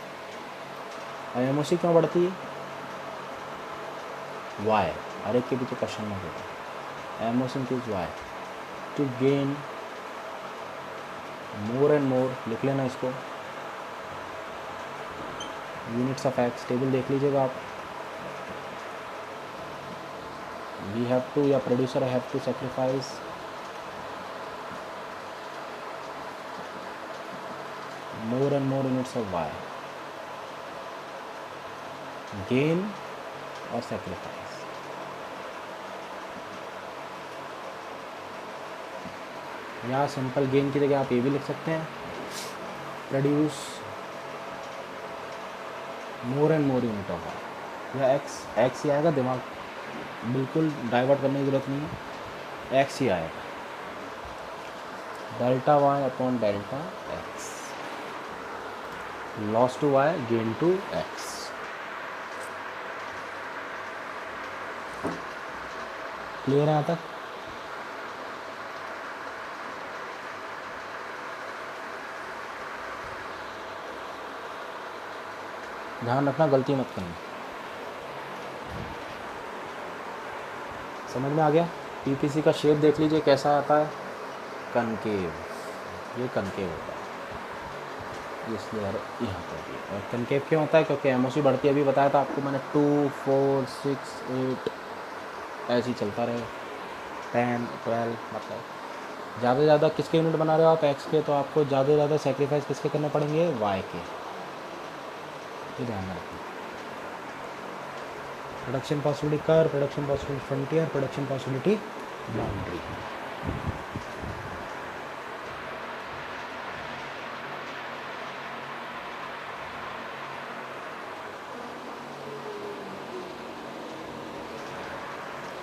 एमओसी क्यों बढ़ती है? वाई, हर एक के पीछे क्वेश्चन मार्क होता है। MOC increase Y to gain more and more, लिख लेना इसको, यूनिट्स ऑफ एक्स। टेबल देख लीजिएगा आप। वी हैव टू, या producer have to sacrifice more and more units of Y, gain और सेक्रीफाइस। या सिंपल गेन की जगह आप ये भी लिख सकते हैं, produce more and more unit of Y, या एक्स ही आएगा, दिमाग बिल्कुल डाइवर्ट करने की ज़रूरत नहीं है, एक्स ही आएगा। Delta Y upon delta X, loss to Y gain to X. Clear है यहाँ तक? ध्यान रखना, गलती मत करना। समझ में आ गया? पीपीसी का शेप देख लीजिए कैसा आता है, कनकेव। ये कनकेव होता है, इसलिए यहाँ पर भी। और कनकेव क्यों होता है? क्योंकि एमओसी बढ़ती है, अभी बताया था आपको मैंने, 2 4 6 8 ऐसे ही चलता रहे, 10 12, मतलब ज़्यादा से ज़्यादा किसके यूनिट बना रहे हो आप एक्स के, तो आपको ज़्यादा से ज़्यादा सेक्रीफाइस किसके करने पड़ेंगे, वाई के। ये ध्यान में रखना। प्रोडक्शन पॉसिबिलिटी कर, production possibility frontier, production possibility boundary.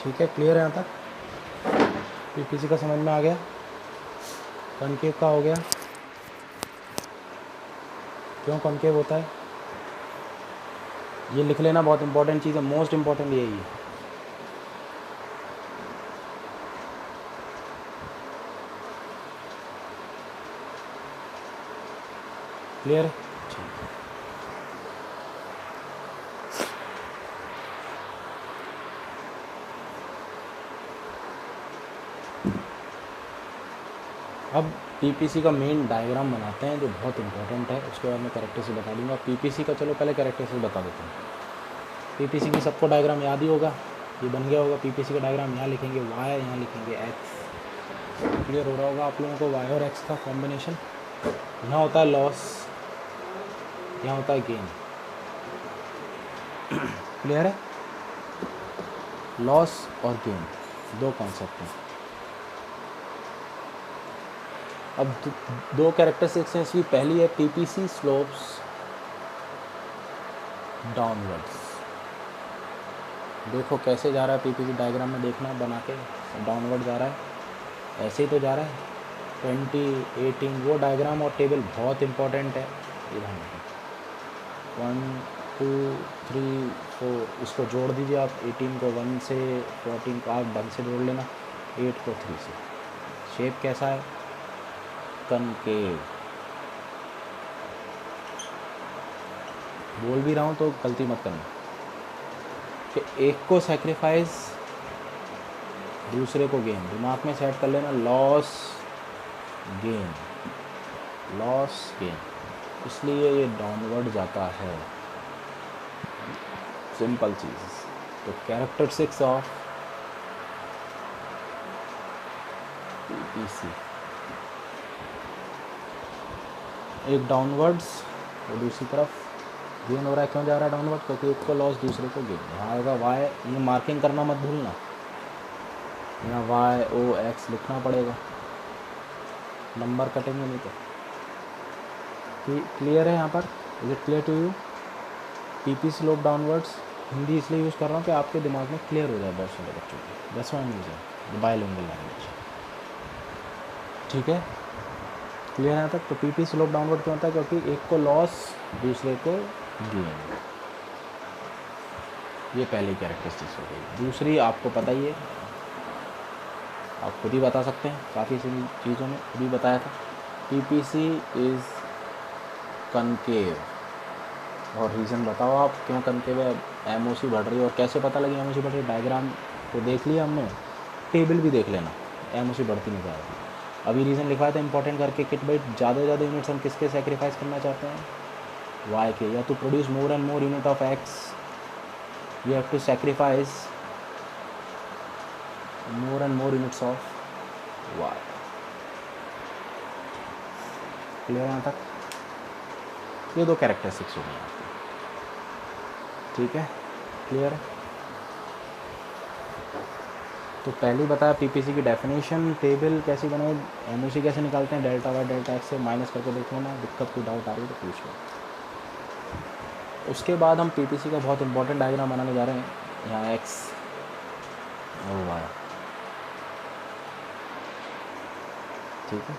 ठीक है, क्लियर है यहाँ तक? पीपीसी का समझ में आ गया? कॉनकेव का हो गया? क्यों कॉनकेव होता है ये लिख लेना, बहुत इंपॉर्टेंट चीज़ है, मोस्ट इंपॉर्टेंट यही है। क्लियर है? अब पीपीसी का मेन डायग्राम बनाते हैं जो बहुत इंपॉर्टेंट है, उसके बाद मैं कैरेक्टरिस्टिक बता दूंगा। पीपीसी का चलो पहले कैरेक्टरिस्टिक बता देता हूँ। पीपीसी की सबको डायग्राम याद ही होगा, ये बन गया होगा। पीपीसी का डायग्राम यहाँ लिखेंगे वाई, यहाँ लिखेंगे एक्स। क्लियर हो रहा होगा आप लोगों को? वाई और एक्स का कॉम्बिनेशन। यहाँ होता है लॉस, यहाँ होता है गेन। क्लियर है? लॉस और गेन दो कॉन्सेप्ट हैं। अब दो कैरेक्टरिस्टिक्स हैं इसकी। पहली है पीपीसी स्लोप्स डाउनवर्ड्स। देखो कैसे जा रहा है पीपीसी डायग्राम में, देखना बना के, डाउनवर्ड जा रहा है, ऐसे ही तो जा रहा है। 20 18 वो डायग्राम और टेबल बहुत इंपॉर्टेंट है, ये ध्यान रखें। 1 2 3 4 इसको जोड़ दीजिए आप। 18 को 1 से, 14 को आप ढंग से जोड़ लेना, 8 को 3 से। शेप कैसा है? कनकेव। बोल भी रहा हूँ तो गलती मत करना कि एक को सेक्रीफाइस दूसरे को गेन। दिमाग में सेट कर लेना, लॉस गेन, लॉस गेन, इसलिए ये डाउनवर्ड जाता है। सिंपल चीज़। तो कैरेक्टरिस्टिक्स ऑफ पीपीसी, एक डाउनवर्ड्स और दूसरी तरफ गेन हो रहा है। क्यों जा रहा है डाउनवर्ड? क्योंकि एक को लॉस दूसरे को गेन। यहाँ होगा वाई, ये मार्किंग करना मत भूलना, यहाँ वाई ओ एक्स लिखना पड़ेगा, नंबर कटेंगे नहीं तो। क्लियर है यहाँ पर? Is it clear to you? PP slope downwards Hindi इसलिए यूज़ कर रहा हूँ कि आपके दिमाग में क्लियर हो जाए बहुत सारे बच्चों को। That's why I am using bilingual language. ठीक है, क्लियर है यहाँ तक? तो पीपी स्लोप डाउनवर्ड क्यों होता है? क्योंकि एक को लॉस दूसरे को गेन। ये पहली कैरेक्टरिस्टिक्स हो गई। दूसरी आपको पता ही है, आप खुद ही बता सकते हैं, काफ़ी सारी चीज़ों में खुद ही बताया था। PPC is concave. और रीज़न बताओ आप क्यों कनकेव है? एमओसी बढ़ रही है। और कैसे पता लगी एमओसी बढ़ रही है? डायग्राम तो देख लिया हमने, टेबल भी देख लेना, एमओसी बढ़ती नहीं जा रही। अभी रीज़न लिखवाया था इंपॉर्टेंट करके कि भाई ज़्यादा से ज़्यादा यूनिट्स हम किसके सेक्रीफाइस करना चाहते हैं? वाई के। या तो produce more and more unit of X, you have to sacrifice more and more units of Y. Clear यहाँ तक? ये दो कैरेक्टरिस्टिक्स हो गई आपकी। ठीक है, क्लियर है? तो पहले बताया पीपीसी की डेफिनेशन, टेबल कैसी बनाए, एमओसी कैसे निकालते हैं, डेल्टा वाई डेल्टा एक्स से माइनस करके देख लेना। दिक्कत कोई डाउट आ रही है तो पूछ लो। उसके बाद हम पीपीसी का बहुत इंपॉर्टेंट डायग्राम बनाने जा रहे हैं। यहाँ एक्स और वाई, ठीक है।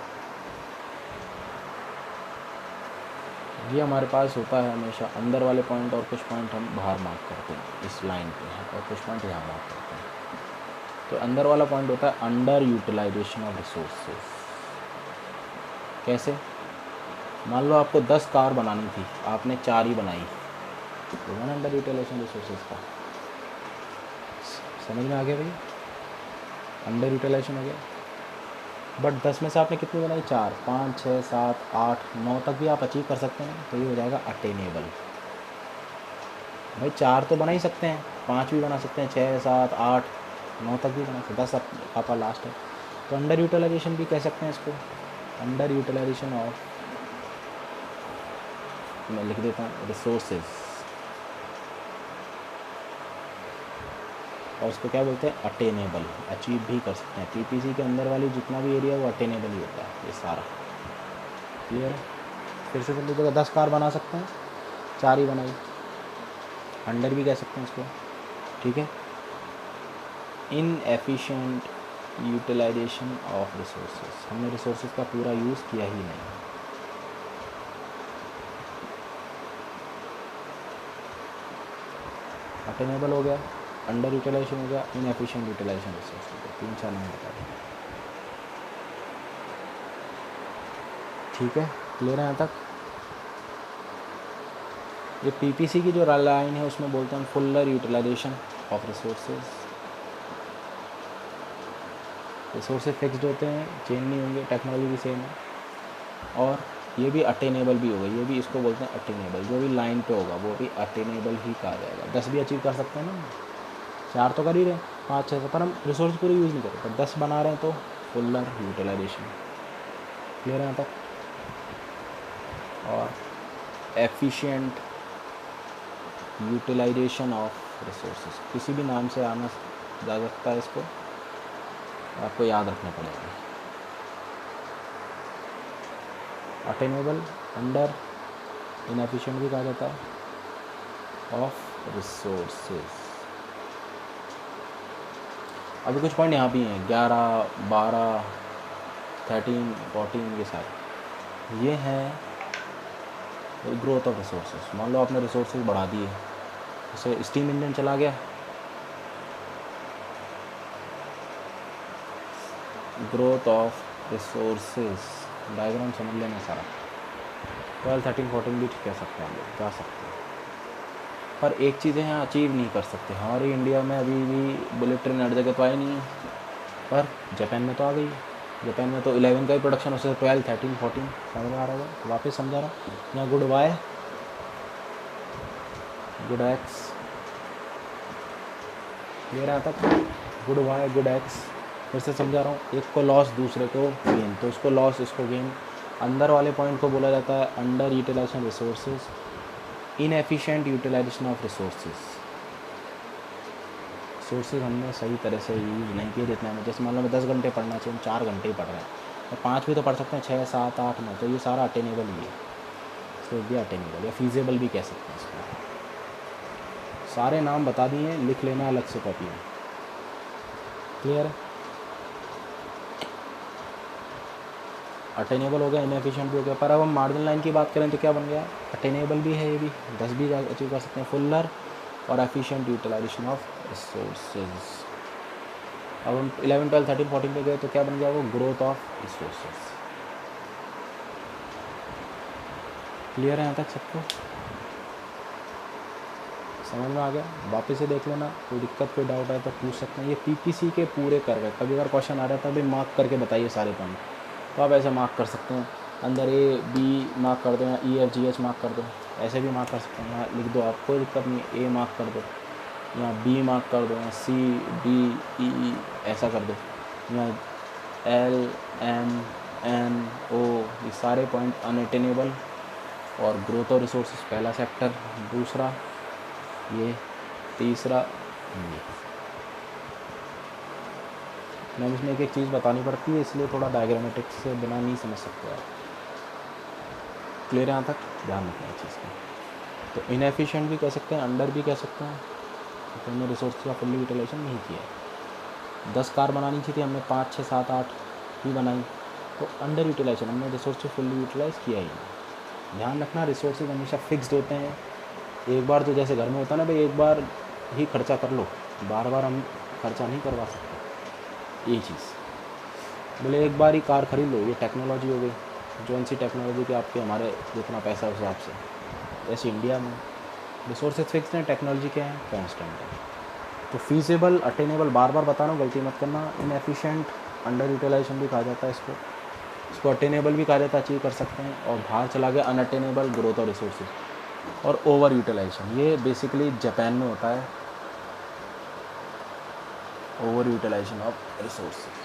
ये हमारे पास होता है हमेशा अंदर वाले पॉइंट, और कुछ पॉइंट हम बाहर मार्क करते हैं इस लाइन पे, और कुछ पॉइंट यहाँ मार्क करते हैं। तो अंदर वाला पॉइंट होता है अंडर यूटिलाइजेशन ऑफ रिसोर्सेज। कैसे? मान लो आपको 10 कार बनानी थी, आपने 4 ही बनाई, होगा ना अंडर यूटिलाइजेशन रिसोर्सेज का। समझ में आ गया भाई, अंडर यूटिलाइजेशन हो गया। बट 10 में से आपने कितनी बनाई, 4, 5, 6, 7, 8, 9 तक भी आप अचीव कर सकते हैं, तो ये हो जाएगा अटेनेबल। भाई 4 तो बना ही सकते हैं, 5 भी बना सकते हैं, 6, 7, 8, 9 तक भी बना सकते हैं, 10 आपका लास्ट है। तो अंडर यूटिलाइजेशन भी कह सकते हैं इसको, अंडर यूटिलाइजेशन ऑफ, मैं लिख देता हूँ रिसोर्सेज, और इसको क्या बोलते हैं, अटेनेबल, अचीव भी कर सकते हैं। पीपीसी के अंदर वाली जितना भी एरिया वो अटेनेबल ही होता है, ये सारा क्लियर है। फिर से चलिए, जगह 10 कार बना सकते हैं, 4 ही बनाई, अंडर भी कह सकते हैं इसको, ठीक है। इनएफिशिएंट यूटिलाइजेशन ऑफ रिसोर्सेज, हमने रिसोर्सेज का पूरा यूज़ किया ही नहीं। अटेनेबल हो गया, अंडर यूटिलाइजेशन हो गया, इनएफिशिएंट यूटिलाइजेशन रिसोर्स हो गया, 3-4 नाम बता दें, ठीक है। क्लियर है यहाँ तक। ये पीपीसी की जो लाइन है उसमें बोलते हैं fuller utilization of resources. Resources fixed होते हैं, चेंज नहीं होंगे, टेक्नोलॉजी भी सेम है, और ये भी अटेनेबल भी होगा, ये भी इसको बोलते हैं अटेनेबल। जो भी लाइन पे होगा वो भी अटेनेबल ही कहा जाएगा। 10 भी अचीव कर सकते हैं ना, 4 तो कर ही रहे हैं, 5-6 पर हम रिसोर्स पूरे यूज़ नहीं करें, पर 10 बना रहे हैं तो फुलर यूटिलाइजेशन। क्लियर है यहाँ तक। और एफिशिएंट यूटिलाइजेशन ऑफ रिसोर्सेज, किसी भी नाम से आना जा सकता है, इसको आपको याद रखना पड़ेगा। अटेनेबल, अंडर, इनएफिशिएंट भी कहा जाता है, ऑफ रिसोर्सेज। अभी कुछ पॉइंट यहाँ भी हैं, 11, 12, 13, 14, ये सारे, ये हैं ग्रोथ ऑफ रिसोर्सेज। मान लो आपने रिसोर्सेज बढ़ा दिए, जैसे स्टीम इंजन चला गया, ग्रोथ ऑफ रिसोर्सेज, डायग्राम समझ लेना सारा। 12, 13, 14 भी कह सकते हैं हम लोग, जा सकते हैं, पर एक चीज़ें हैं अचीव नहीं कर सकते। हमारे इंडिया में अभी भी बुलेट ट्रेन हर जगह तो आई नहीं है, पर जापान में तो आ गई। जापान में तो 11 का ही प्रोडक्शन, उससे 12, 13, 14 समझ में आ रहा होगा। वापस समझा रहा हूँ, यहाँ गुड वाई, गुड एक्स, ये रहा तक, गुड वाई, गुड एक्स, फिर से समझा रहा हूँ। एक को लॉस, दूसरे को गेन, तो उसको लॉस, इसको गेन। अंदर वाले पॉइंट को बोला जाता है under utilization resources, inefficient utilization of resources. Resources हमने सही तरह से यूज़ नहीं किए जितना हमें, जैसे मान लो मैं 10 घंटे पढ़ना चाहिए, हम 4 घंटे ही पढ़ रहे हैं, और 5 भी तो पढ़ सकते हैं, 6, 7, 8, 9, तो ये सारा अटेनेबल ही है, इसको भी अटेनेबल या फीजेबल भी कह सकते हैं इसको। सारे नाम बता दिए, लिख लेना अलग से कॉपी में। क्लियर है। अटेनेबल हो गया, इनएफिशिएंट भी हो गया, पर अब हम मार्जिन लाइन की बात करें तो क्या बन गया, अटेनेबल भी है, ये भी 10 भी अचीव कर सकते हैं, फुलर और एफिशिएंट यूटिलाइजेशन ऑफ रिसोर्सेज। अब हम 11, 12, 13, 14 पे गए तो क्या बन गया वो, ग्रोथ ऑफ रिसोर्सेज। क्लियर है यहाँ तक सबको, समझ में आ गया। वापस से देख लेना, कोई दिक्कत कोई डाउट है तो पूछ सकते हैं। ये पीपीसी के पूरे कर गए, कभी अगर क्वेश्चन आ रहा था भाई मार्क करके बताइए सारे पॉइंट, तो आप ऐसे मार्क कर सकते हैं, अंदर ए बी मार्क कर दो, या E F G H mark कर दो, ऐसे भी मार्क कर सकते हैं। यहाँ लिख दो, आप कोई दिक्कत नहीं, ए मार्क कर दो, यहाँ बी मार्क कर दो, यहाँ सी डी ई ऐसा कर दो, यहाँ एल एम एन ओ, ये सारे पॉइंट अनअटेनेबल। और ग्रोथ और रिसोर्सेज पहला सेक्टर, दूसरा ये, तीसरा ये। मैम इसमें एक एक चीज़ बतानी पड़ती है, इसलिए थोड़ा डायग्रामेटिक से बिना नहीं समझ सकते आप। क्लियर यहाँ तक, ध्यान रखना है चीज़ का। तो इनएफिशिएंट भी कह सकते हैं, अंडर भी कह सकते हैं, तो हमने रिसोर्स का फुल्ली यूटिलाइजेशन नहीं किया। 10 कार बनानी चाहिए थी, हमने 5, 6, 7, 8 ही बनाई, तो अंडर यूटिलाइजेशन, हमने रिसोर्स को फुल्ली यूटिलाइज किया ही नहीं। ध्यान रखना, रिसोर्सेज हमेशा फिक्स्ड होते हैं। एक बार तो जैसे घर में होता है ना भाई, एक बार ही खर्चा कर लो, बार बार हम खर्चा नहीं करवा सकते। ये चीज़ बोले एक बार ही कार खरीद लो, ये टेक्नोलॉजी हो गई, जो सी टेक्नोलॉजी के आपके हमारे जितना पैसा उस हिसाब से, जैसे इंडिया में रिसोर्सेज फिक्स हैं, टेक्नोलॉजी क्या है, कांस्टेंट है। तो फीजेबल, अटेनेबल, बार बार बता रहा हूँ, गलती मत करना। इनएफिशिएंट, अंडर यूटिलाइजेशन भी कहा जाता है इसको अटेनेबल भी कहा जाता है, अचीव कर सकते हैं। और बाहर चला गया अनअटेनेबल, ग्रोथ और रिसोर्सेज। और ओवर यूटिलाइजेशन, ये बेसिकली जापान में होता है, over utilization of resources.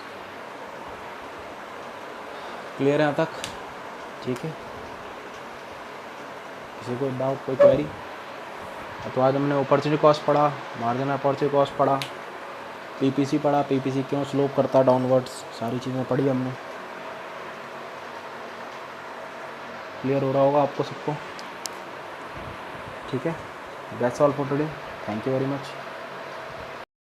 Clear है यहाँ तक? ठीक है, किसी को डाउट, कोई क्वेरी? तो आज हमने अपॉर्चुनिटी कॉस्ट पढ़ा, मार्जिन अपॉर्चुनिटी कॉस्ट पढ़ा, पीपीसी पढ़ा, पीपीसी क्यों स्लोप करता है डाउनवर्ड्स, सारी चीज़ें पढ़ी हमने। क्लियर हो रहा होगा आपको सबको? ठीक है, that's all for today, thank you very much.